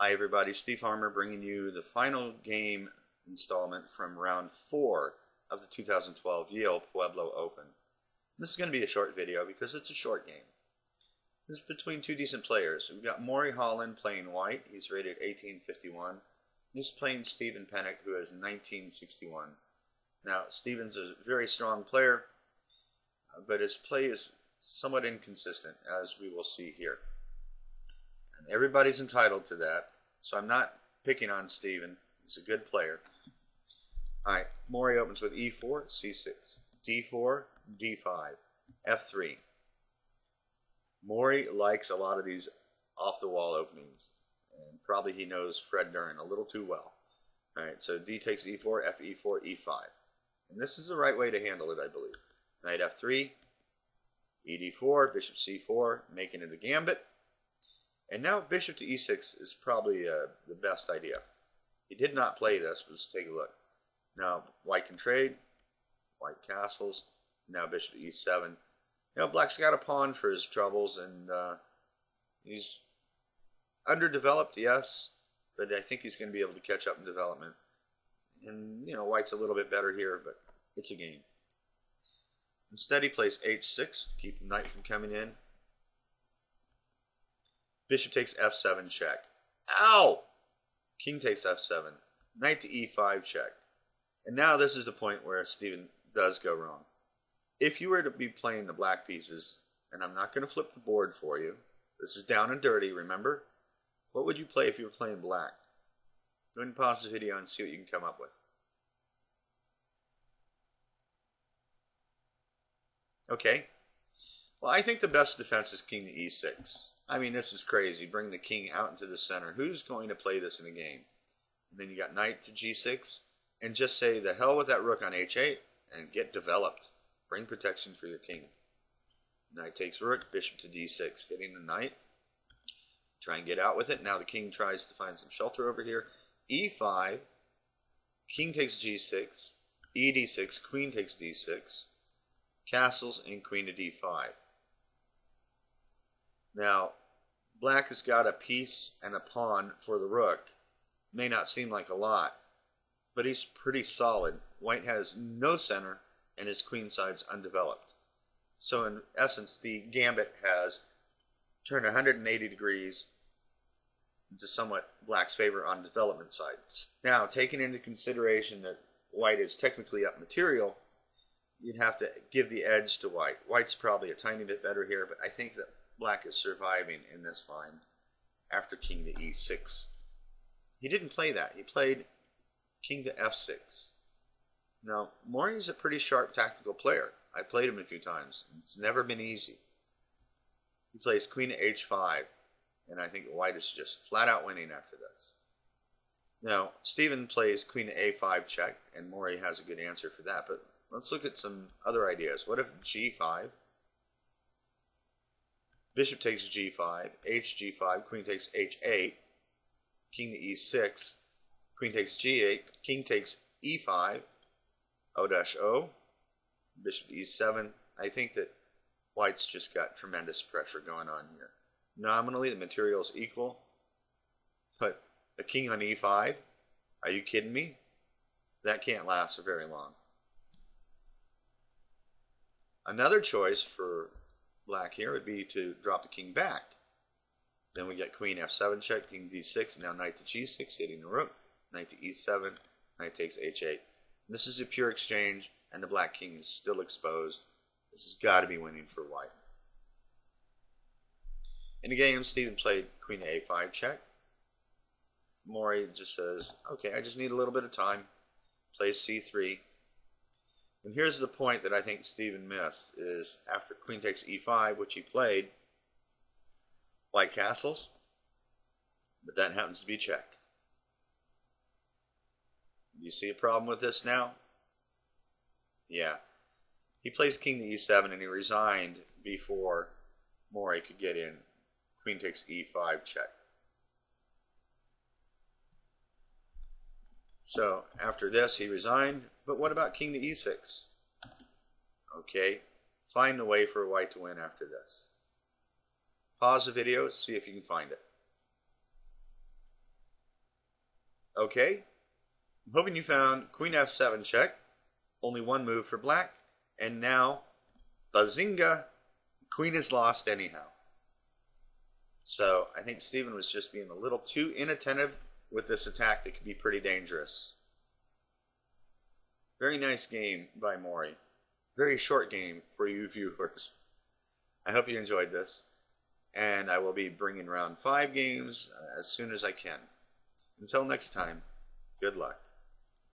Hi everybody, Steve Harmer bringing you the final game installment from round 4 of the 2012 Yale Pueblo Open. This is going to be a short video because it's a short game. This is between two decent players. We've got Morry Holland playing white. He's rated 1851. He's playing Stephen Pennock, who has 1961. Now, Stephen's a very strong player, but his play is somewhat inconsistent, as we will see here. And everybody's entitled to that, so I'm not picking on Stephen. He's a good player. Alright, Morry opens with e4, c6, d4, d5, f3. Morry likes a lot of these off-the-wall openings, and probably he knows Fred Duren a little too well. Alright, so d takes e4, f e4, e5. And this is the right way to handle it, I believe. Knight f3, e d4, bishop c4, making it a gambit. And now bishop to e6 is probably the best idea. He did not play this, but let's take a look. Now white can trade, white castles, now bishop to e7. You know, black's got a pawn for his troubles, and he's underdeveloped, yes, but I think he's going to be able to catch up in development. And, you know, white's a little bit better here, but it's a game. Instead, he plays h6 to keep the knight from coming in. Bishop takes f7 check. Ow! King takes f7. Knight to e5 check. And now this is the point where Stephen does go wrong. If you were to be playing the black pieces, and I'm not going to flip the board for you, this is down and dirty, remember? What would you play if you were playing black? Go ahead and pause the video and see what you can come up with. Okay. Well, I think the best defense is king to e6. I mean, this is crazy. Bring the king out into the center. Who's going to play this in a game? And then you got knight to g6. And just say, the hell with that rook on h8 and get developed. Bring protection for your king. Knight takes rook, bishop to d6. Hitting the knight. Try and get out with it. Now the king tries to find some shelter over here. e5. King takes g6. e d6. Queen takes d6. Castles and queen to d5. Now, black has got a piece and a pawn for the rook. May not seem like a lot, but he's pretty solid. White has no center, and his queen side's undeveloped. So in essence, the gambit has turned 180 degrees into somewhat black's favor on development side. Now, taking into consideration that white is technically up material, you'd have to give the edge to white. White's probably a tiny bit better here, but I think that black is surviving in this line after king to e6. He didn't play that. He played king to f6. Now, Morry's a pretty sharp tactical player. I played him a few times. It's never been easy. He plays queen to h5, and I think white is just flat out winning after this. Now, Stephen plays queen to a5 check, and Morry has a good answer for that, but let's look at some other ideas. What if g5? Bishop takes g5, hg5, queen takes h8, king to e6, queen takes g8, king takes e5, o-o, bishop to e7. I think that white's just got tremendous pressure going on here. Nominally, the material is equal, but a king on e5? Are you kidding me? That can't last for very long. Another choice for black here would be to drop the king back. Then we get queen f7 check, king d6, now knight to g6, hitting the rook, knight to e7, knight takes h8. And this is a pure exchange, and the black king is still exposed. This has got to be winning for white. In the game, Stephen played queen to a5 check. Morry just says, okay, I just need a little bit of time. Plays c3. And here's the point that I think Stephen missed, is after queen takes e5, which he played, white castles, but that happens to be check. Do you see a problem with this now? Yeah. He plays king to e7, and he resigned before Morry could get in. Queen takes e5 check. So after this, he resigned. But what about king to e6? Okay, find a way for white to win after this. Pause the video, see if you can find it. Okay, I'm hoping you found Queen F7 check. Only one move for black. And now, bazinga, Queen is lost anyhow. So I think Stephen was just being a little too inattentive with this attack that could be pretty dangerous. Very nice game by Morry. Very short game for you viewers. I hope you enjoyed this. And I will be bringing round 5 games as soon as I can. Until next time, good luck.